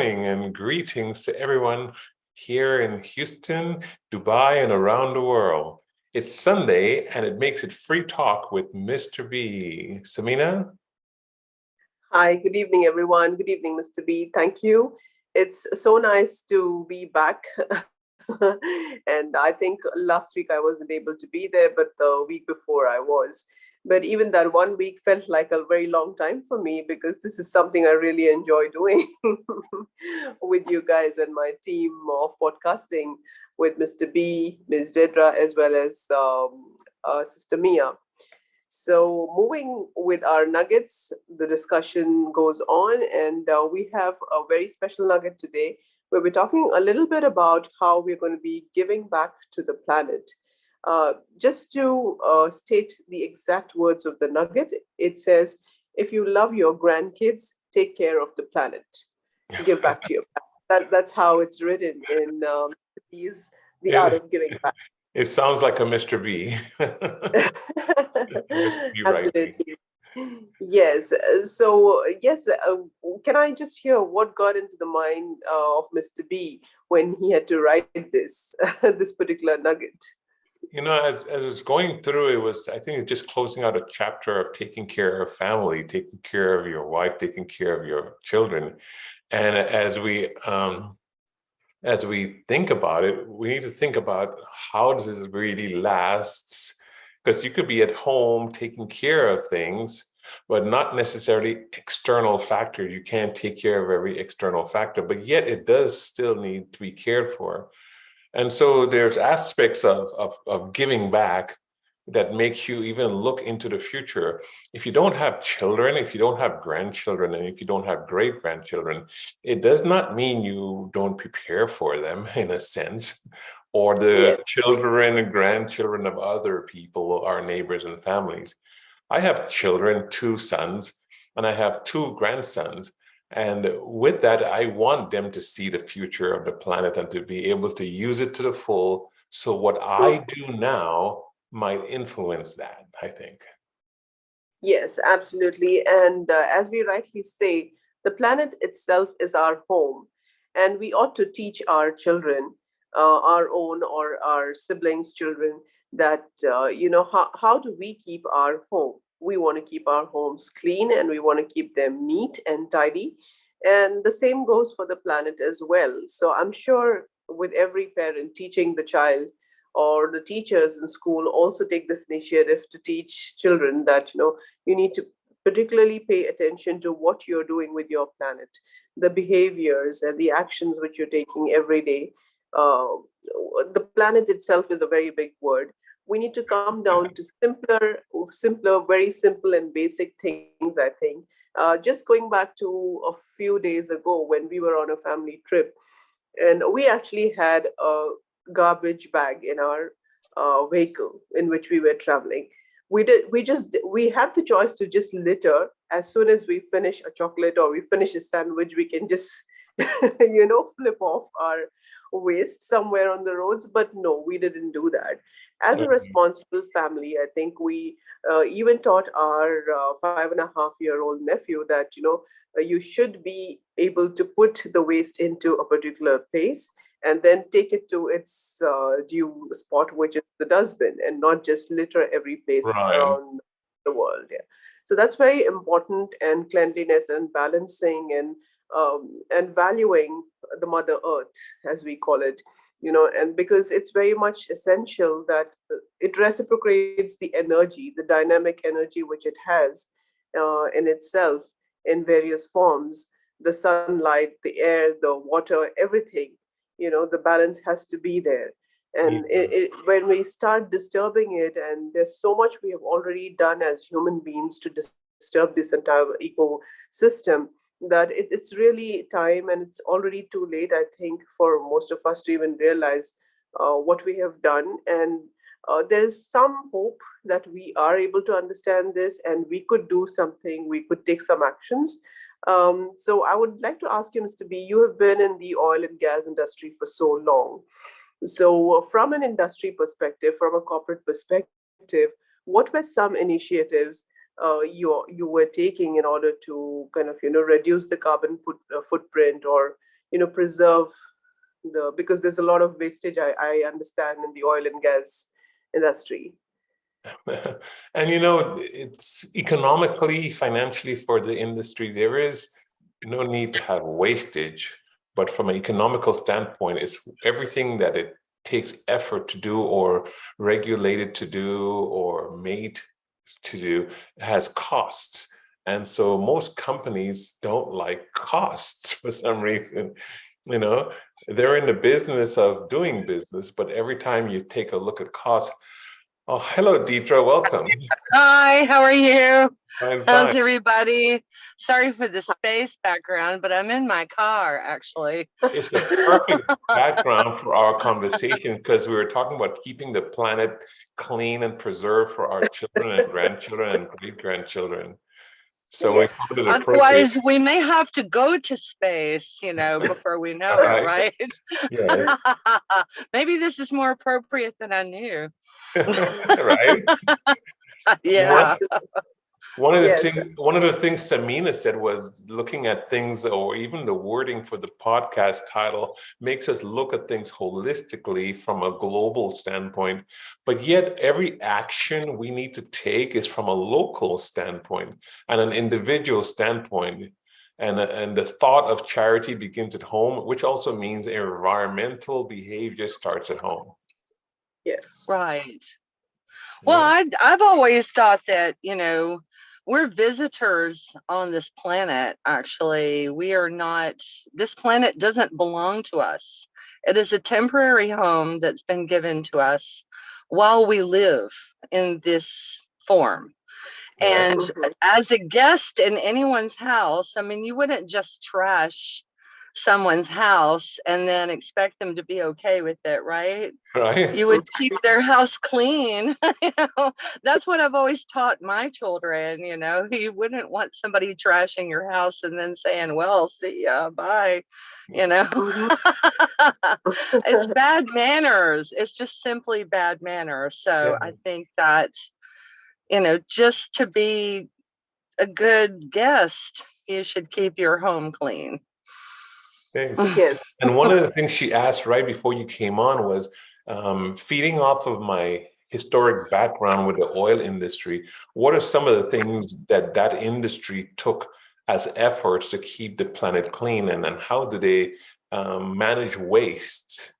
morning and greetings to everyone here in Houston, Dubai, and around the world. It's Sunday and it makes it free talk with Mr. B. Sameena? Hi, good evening, everyone. Good evening, Mr. B. Thank you. It's so nice to be back. And I think last week I wasn't able to be there, but the week before I was. But even that 1 week felt like a very long time for me because this is something I really enjoy doing with you guys and my team of podcasting with Mr. B, Ms. Dedra, as well as Sister Mia. So, moving with our nuggets, the discussion goes on, and we have a very special nugget today where we're talking a little bit about how we're going to be giving back to the planet. Just to state the exact words of the nugget, it says, if you love your grandkids, take care of the planet, give back to your planet. That's how it's written in these, The Art It, of Giving Back. it sounds like a Mr. B. Mr. B writing. Absolutely. Yes. Yes, can I just hear what got into the mind of Mr. B when he had to write this this particular nugget? As it's going through, I think it's just closing out a chapter of taking care of family, taking care of your wife, taking care of your children. And as we think about it, we need to think about how does this really last? Because you could be at home taking care of things, but not necessarily external factors. You can't take care of every external factor, but yet it does still need to be cared for. And so there's aspects of giving back that makes you even look into the future. If you don't have children, if you don't have grandchildren, and if you don't have great grandchildren, it does not mean you don't prepare for them in a sense, or the Yes. children and grandchildren of other people, our neighbors and families. I have children, 2 sons, and I have 2 grandsons. And with that, I want them to see the future of the planet and to be able to use it to the full. So what I do now might influence that, I think. Yes, absolutely. And as we rightly say, the planet itself is our home, and we ought to teach our children, our own or our siblings' children, that how do we keep our home? We want to keep our homes clean, and we want to keep them neat and tidy. And the same goes for the planet as well. So I'm sure with every parent teaching the child or the teachers in school also take this initiative to teach children that you need to particularly pay attention to what you're doing with your planet, the behaviors and the actions which you're taking every day. uh, the planet itself is a very big word. We need to come down to simpler, very simple and basic things, I think. Just going back to a few days ago when we were on a family trip, and we actually had a garbage bag in our vehicle in which we were traveling. We had the choice to just litter. As soon as we finish a chocolate or we finish a sandwich, we can just flip off our waste somewhere on the roads. But no, we didn't do that. As a Mhm. responsible family, I think we even taught our 5.5-year-old nephew that you should be able to put the waste into a particular place and then take it to its due spot, which is the dustbin, and not just litter every place Right. around the world. Yeah. So that's very important, and cleanliness and balancing and valuing the Mother Earth, as we call it, and because it's very much essential that it reciprocates the energy, the dynamic energy which it has in itself in various forms, the sunlight, the air, the water, everything. The balance has to be there. Yeah. And when we start disturbing it, and there's so much we have already done as human beings to disturb this entire ecosystem, that it's really time, and it's already too late, I think, for most of us to even realize what we have done. And there's some hope that we are able to understand this and we could do something, we could take some actions. So I would like to ask you, Mr. B, you have been in the oil and gas industry for so long. So, from an industry perspective, from a corporate perspective, what were some initiatives you were taking in order to kind of reduce the carbon footprint, or preserve because there's a lot of wastage, I understand, in the oil and gas industry. And it's economically, financially for the industry, there is no need to have wastage. But from an economical standpoint, it's everything that it takes effort to do or regulated to do or made to do has costs. And so most companies don't like costs for some reason. They're in the business of doing business, but every time you take a look at costs, oh, hello, Dedra. Welcome. Hi, how are you? Fine, How's fine. everybody? Sorry for the space background, but I'm in my car actually. It's the perfect background for our conversation because we were talking about keeping the planet clean and preserved for our children and grandchildren and great-grandchildren. So we Yes. found it appropriate. Otherwise, we may have to go to space, before we know All it, right. right? Yes. Maybe this is more appropriate than I knew. Right. Yeah. Yes. One of the things Sameena said was looking at things, or even the wording for the podcast title, makes us look at things holistically from a global standpoint. But yet every action we need to take is from a local standpoint and an individual standpoint. And the thought of charity begins at home, which also means environmental behavior starts at home. Yes. Right. Well, I've always thought that, we're visitors on this planet, actually. We are not, this planet doesn't belong to us. It is a temporary home that's been given to us while we live in this form. Right. And as a guest in anyone's house, I mean, you wouldn't just trash someone's house and then expect them to be okay with it, right? Right. You would keep their house clean. That's what I've always taught my children. You wouldn't want somebody trashing your house and then saying, well, see ya, bye. It's bad manners. It's just simply bad manners. So I think that, just to be a good guest, you should keep your home clean. Thanks. Yes. And one of the things she asked right before you came on was feeding off of my historic background with the oil industry. What are some of the things that industry took as efforts to keep the planet clean, and how do they manage waste?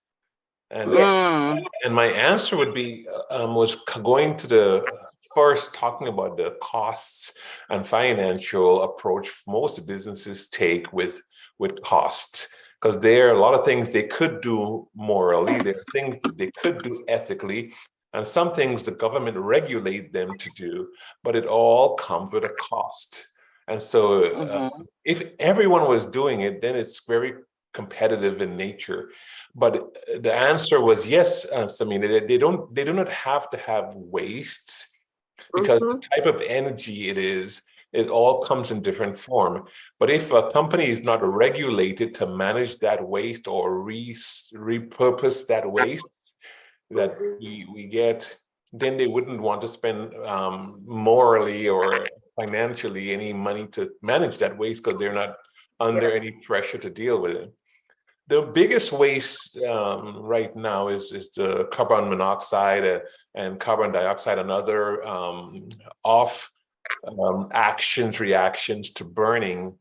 And Yes. and my answer would be was going to the first talking about the costs and financial approach most businesses take with costs, because there are a lot of things they could do morally, there are things that they could do ethically, and some things the government regulate them to do, but it all comes with a cost. And so if everyone was doing it, then it's very competitive in nature. But the answer was yes, Sameena, they do not have to have wastes, because the type of energy it all comes in different form. But if a company is not regulated to manage that waste or repurpose that waste that we get, then they wouldn't want to spend morally or financially any money to manage that waste, because they're not under any pressure to deal with it. The biggest waste right now is the carbon monoxide and carbon dioxide and other reactions to burning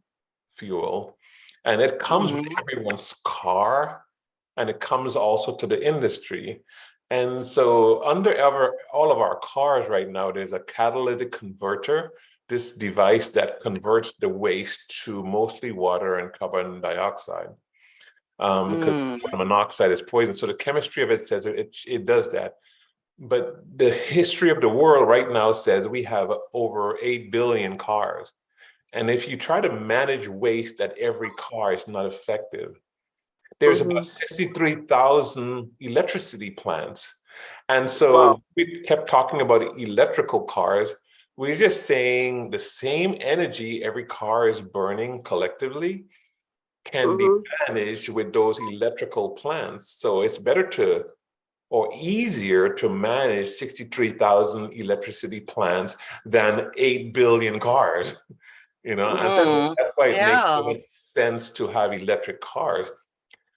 fuel. And it comes with everyone's car, and it comes also to the industry. And so under all of our cars right now, there's a catalytic converter, this device that converts the waste to mostly water and carbon dioxide. Because carbon monoxide is poison. So the chemistry of it says it does that. But the history of the world right now says we have over 8 billion cars. And if you try to manage waste at every car, it's not effective. There's about 63,000 electricity plants. And so we kept talking about electrical cars. We're just saying the same energy every car is burning collectively can be managed with those electrical plants. So it's better or easier to manage 63,000 electricity plants than 8 billion cars. And so that's why it makes so Yeah. much sense to have electric cars.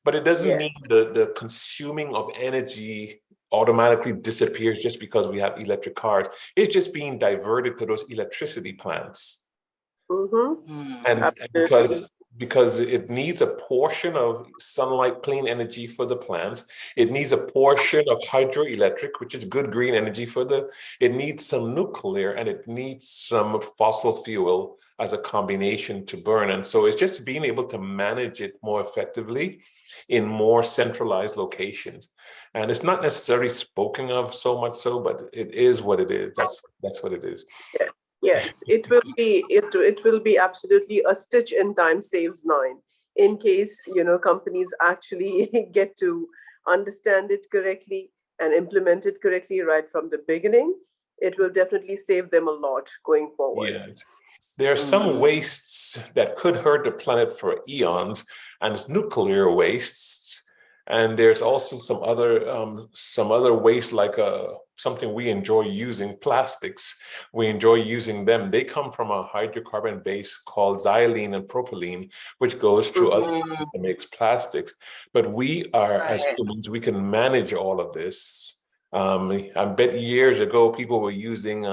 But it doesn't mean the consuming of energy automatically disappears just because we have electric cars. It's just being diverted to those electricity plants. And Absolutely. because it needs a portion of sunlight, clean energy for the plants. It needs a portion of hydroelectric, which is good green energy it needs some nuclear, and it needs some fossil fuel as a combination to burn. And so it's just being able to manage it more effectively in more centralized locations. And it's not necessarily spoken of so much so, but it is what it is. That's what it is. Yes, yes, it will be absolutely a stitch in time saves nine. In case companies actually get to understand it correctly and implement it correctly right from the beginning, it will definitely save them a lot going forward. Yeah. There are some wastes that could hurt the planet for eons, and it's nuclear wastes. And there's also some other waste, like something we enjoy using, plastics. We enjoy using them. They come from a hydrocarbon base called xylene and propylene, which goes through other things that makes plastics. But we are, as humans, we can manage all of this. I bet years ago people were using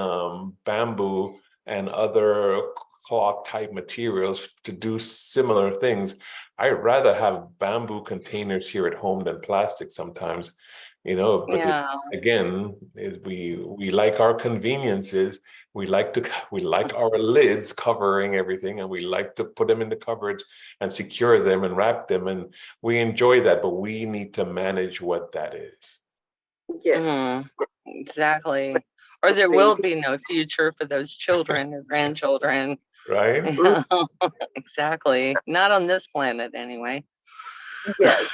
bamboo and other cloth type materials to do similar things. I'd rather have bamboo containers here at home than plastic sometimes, but again, is we like our conveniences. We like our lids covering everything, and we like to put them in the cupboards and secure them and wrap them, and we enjoy that, but we need to manage what that is. Yes. Exactly. Or there will be no future for those children or grandchildren. Right? Exactly. Not on this planet, anyway. Yes.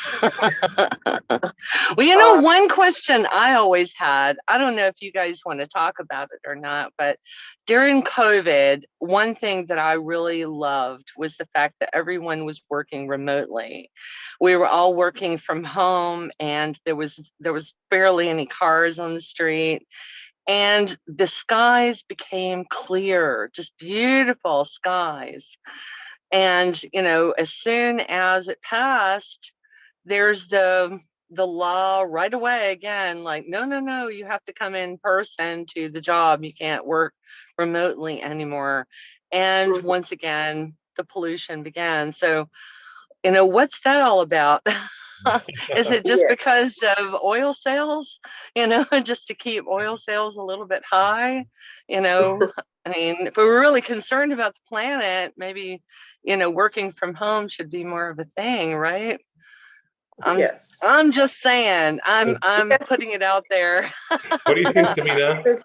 Well, one question I always had, I don't know if you guys want to talk about it or not, but during COVID, one thing that I really loved was the fact that everyone was working remotely. We were all working from home, and there was barely any cars on the street. And the skies became clear, just beautiful skies. And, as soon as it passed, there's the law right away again, like, no, you have to come in person to the job. You can't work remotely anymore. And once again, the pollution began. So, what's that all about? Is it just because of oil sales, just to keep oil sales a little bit high? I mean, if we were really concerned about the planet, maybe, working from home should be more of a thing, right? I'm just saying, I'm putting it out there. What do you think, Sameena?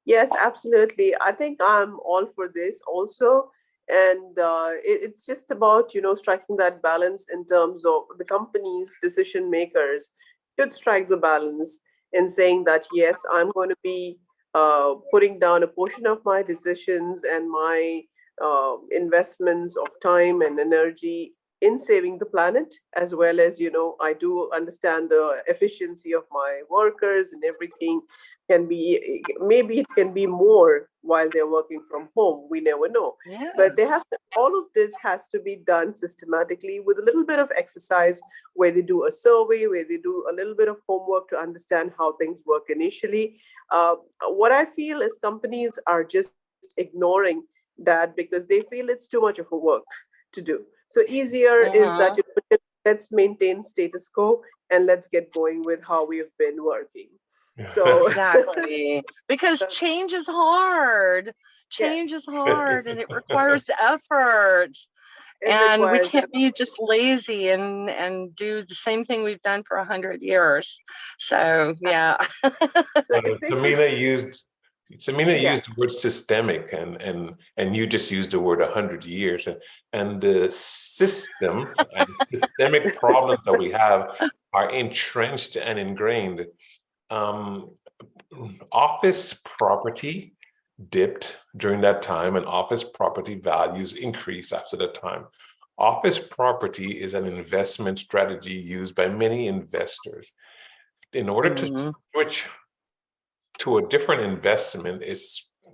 Yes, absolutely. I think I'm all for this also. And it's just about, striking that balance in terms of the company's decision makers should strike the balance in saying that, yes, I'm going to be putting down a portion of my decisions and my investments of time and energy in saving the planet, as well as, I do understand the efficiency of my workers and everything can be, maybe it can be more while they're working from home. We never know. But they have to, all of this has to be done systematically with a little bit of exercise where they do a survey, where they do a little bit of homework to understand how things work initially. What I feel is companies are just ignoring that because they feel it's too much of a work to do. So easier is that let's maintain status quo and let's get going with how we've been working. So exactly, because change is hard. Change is hard, and it requires effort. And we can't be just lazy and do the same thing we've done for 100 years. So yeah. Sameena used the word systemic, and you just used the word 100 years, and the system and systemic problems that we have are entrenched and ingrained. Office property dipped during that time, and office property values increased after that time. Office property is an investment strategy used by many investors. In order to switch to a different investment,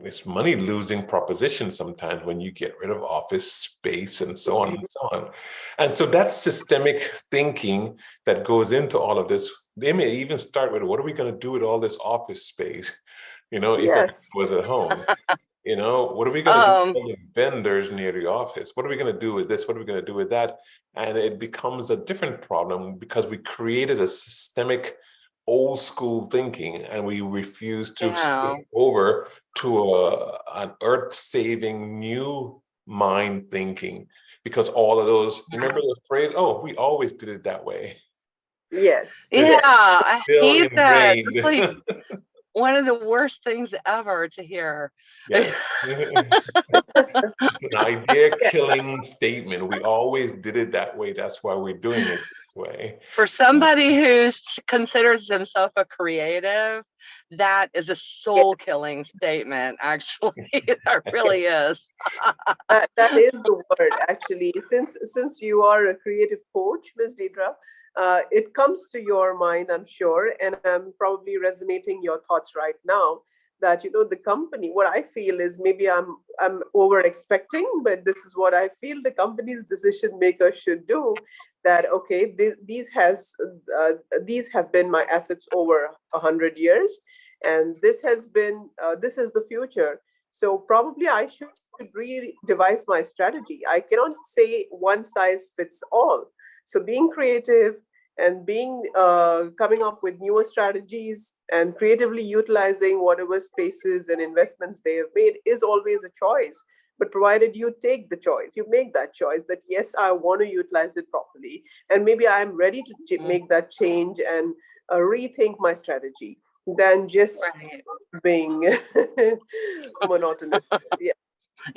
it's money losing proposition sometimes when you get rid of office space and so on and so on. And so that's systemic thinking that goes into all of this. They may even start with, what are we going to do with all this office space? If everyone Yes. was at home, what are we going to do with all the vendors near the office? What are we going to do with this? What are we going to do with that? And it becomes a different problem because we created a systemic old school thinking and we refuse to switch over to an earth-saving new mind thinking, because all of those, remember the phrase, oh, we always did it that way. Yes. I hate that. It's like one of the worst things ever to hear. Yes. It's an idea killing statement. We always did it that way. That's why we're doing it this way. For somebody who considers himself a creative, that is a soul killing statement, actually. That really is. That is the word, actually. Since you are a creative coach, Ms. Dedra, it comes to your mind, I'm sure, and I'm probably resonating your thoughts right now, that the company, what I feel is, maybe I'm over expecting, but this is what I feel the company's decision maker should do. That okay, these have been my assets over 100 years, and this is the future. So probably I should devise my strategy. I cannot say one size fits all. So being creative and coming up with newer strategies and creatively utilizing whatever spaces and investments they have made is always a choice. But provided you take the choice, you make that choice that, yes, I want to utilize it properly. And maybe I'm ready to make that change and rethink my strategy than just being monotonous. Yeah.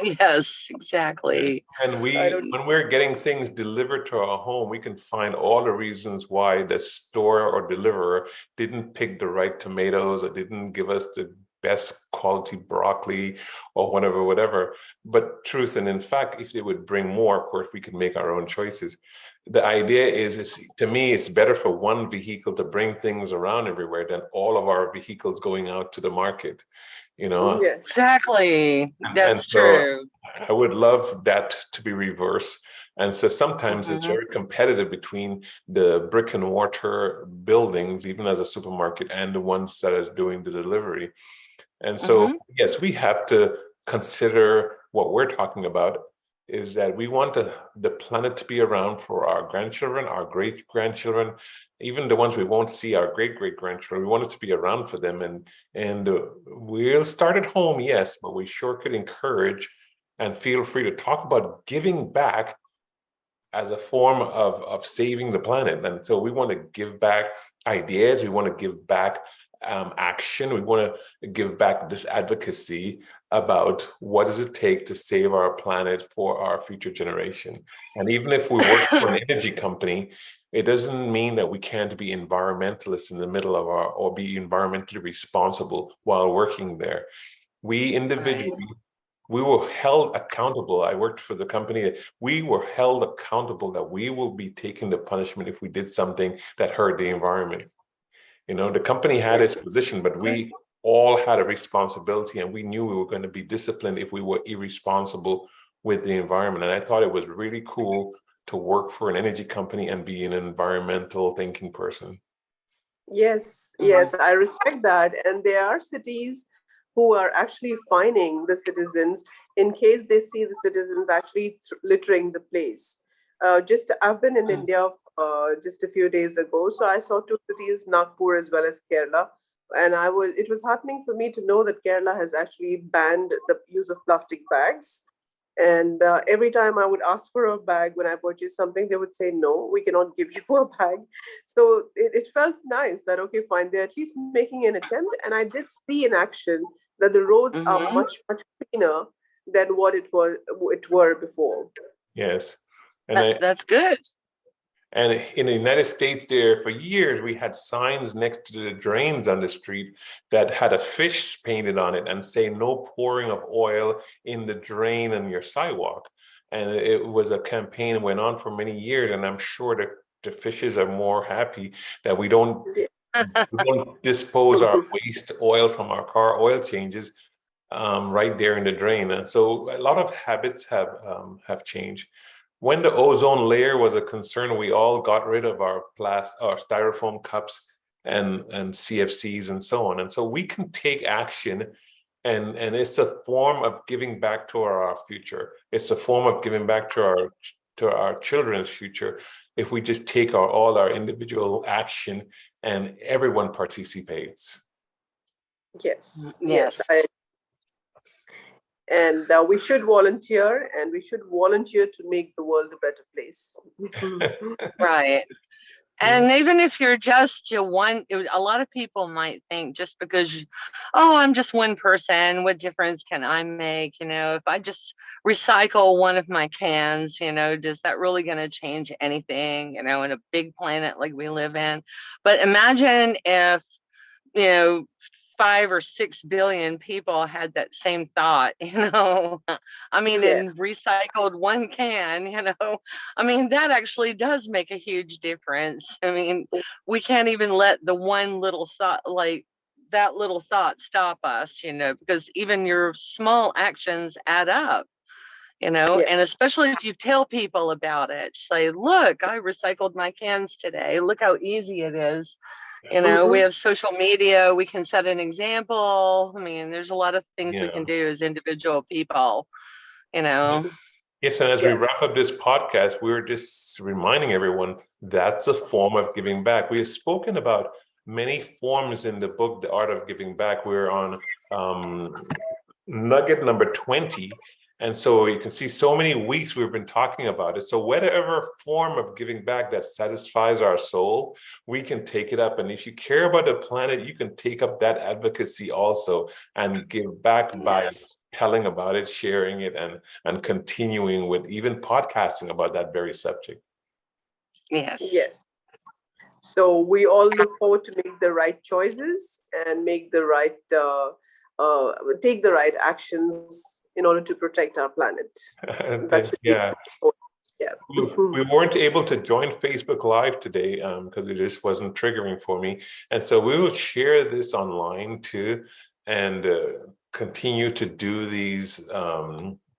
Yes, exactly. And when we're getting things delivered to our home, we can find all the reasons why the store or deliverer didn't pick the right tomatoes or didn't give us the best quality broccoli or whatever. But truth and in fact, if they would bring more, of course, we could make our own choices. The idea is, to me, it's better for one vehicle to bring things around everywhere than all of our vehicles going out to the market. Yes. Exactly. That's true. I would love that to be reversed. And so sometimes it's very competitive between the brick and mortar buildings, even as a supermarket, and the ones that is doing the delivery. And so, yes, we have to consider what we're talking about is that we want the planet to be around for our grandchildren, our great-grandchildren, even the ones we won't see, our great-great-grandchildren. We want it to be around for them. And we'll start at home, yes, but we sure could encourage and feel free to talk about giving back as a form of saving the planet. And so we want to give back ideas. We want to give back action. We want to give back this advocacy about what does it take to save our planet for our future generation. And even if we work for an energy company, it doesn't mean that we can't be environmentalists in the middle of or be environmentally responsible while working there. We individually, we were held accountable. I worked for the company. We were held accountable that we will be taking the punishment if we did something that hurt the environment. The company had its position, but we all had a responsibility, and we knew we were going to be disciplined if we were irresponsible with the environment. And I thought it was really cool to work for an energy company and be an environmental thinking person. Yes, I respect that. And there are cities who are actually fining the citizens in case they see the citizens actually littering the place. I've been in India just a few days ago, so I saw two cities, Nagpur as well as Kerala, and it was heartening for me to know that Kerala has actually banned the use of plastic bags. And every time I would ask for a bag when I purchased something, they would say, no, we cannot give you a bag. So it felt nice that, okay, fine, they're at least making an attempt. And I did see in action that the roads are much, much cleaner than what it were before. Yes. And that's good. And in the United States there, for years, we had signs next to the drains on the street that had a fish painted on it and say no pouring of oil in the drain on your sidewalk. And it was a campaign that went on for many years. And I'm sure that the fishes are more happy that we don't dispose our waste oil from our car oil changes right there in the drain. And so a lot of habits have changed. When the ozone layer was a concern, we all got rid of our styrofoam cups and CFCs and so on. And so we can take action, and it's a form of giving back to our future. It's a form of giving back to our children's future if we just take all our individual action and everyone participates. Yes. Yes. And we should volunteer, and we should volunteer to make the world a better place. Right. And even if you're just one, a lot of people might think just because, oh, I'm just one person, what difference can I make? You know, if I just recycle one of my cans, you know, does that really going to change anything, you know, in a big planet like we live in? But imagine if, you know, 5 or 6 billion people had that same thought, you know. I mean, Yes. and recycled one can, you know. I mean, that actually does make a huge difference. I mean, we can't even let the one little thought, like that little thought, stop us, you know, because even your small actions add up, you know. Yes. And especially if you tell people about it, say, look, I recycled my cans today, look how easy it is. You know, we have social media, we can set an example. I mean, there's a lot of things we can do as individual people, you know. Yes, and as we wrap up this podcast, we're just reminding everyone that's a form of giving back. We have spoken about many forms in the book, The Art of Giving Back. We're on Nugget number 20. And so you can see so many weeks we've been talking about it. So whatever form of giving back that satisfies our soul, we can take it up. And if you care about the planet, you can take up that advocacy also and give back by telling about it, sharing it, and continuing with even podcasting about that very subject. Yes. So we all look forward to make the right choices and make the right, take the right actions in order to protect our planet. We weren't able to join Facebook Live today because it just wasn't triggering for me. And so we will share this online too, and continue to do these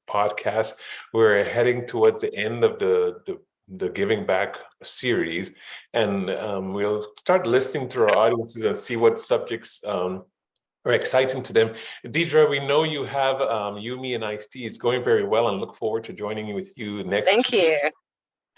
podcasts. We're heading towards the end of the Giving Back series, and we'll start listening to our audiences and see what subjects are exciting to them. Dedra, we know you have You, Me, and Iced Tea. It's going very well, and look forward to joining with you next week. Thank you.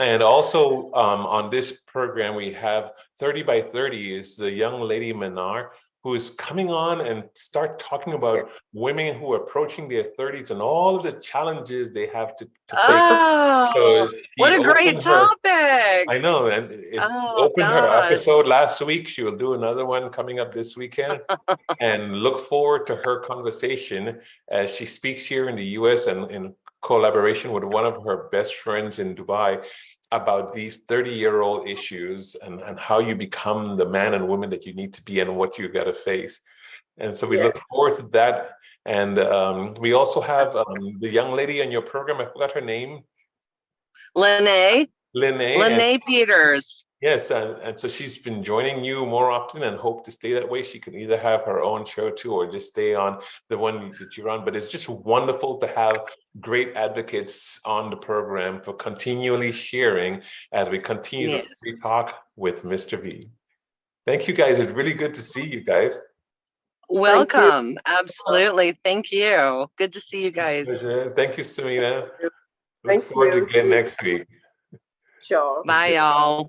And also on this program, we have 30 by 30 is the young lady Manar, who is coming on and start talking about women who are approaching their 30s and all of the challenges they have to face. Oh, what a great topic. I know, and it's opened her episode last week. She will do another one coming up this weekend. And look forward to her conversation as she speaks here in the US and in collaboration with one of her best friends in Dubai about these 30-year-old issues and how you become the man and woman that you need to be and what you got to face. And so we look forward to that. And we also have the young lady in your program, I forgot her name. Lene Peters. Yes, and so she's been joining you more often and hope to stay that way. She can either have her own show too or just stay on the one that you're on. But it's just wonderful to have great advocates on the program for continually sharing as we continue the free talk with Mr. V. Thank you, guys. It's really good to see you guys. Welcome. Absolutely. Thank you. Good to see you guys. Thank you, Sameena. Thank Look forward to again next week. Sure. Bye, y'all.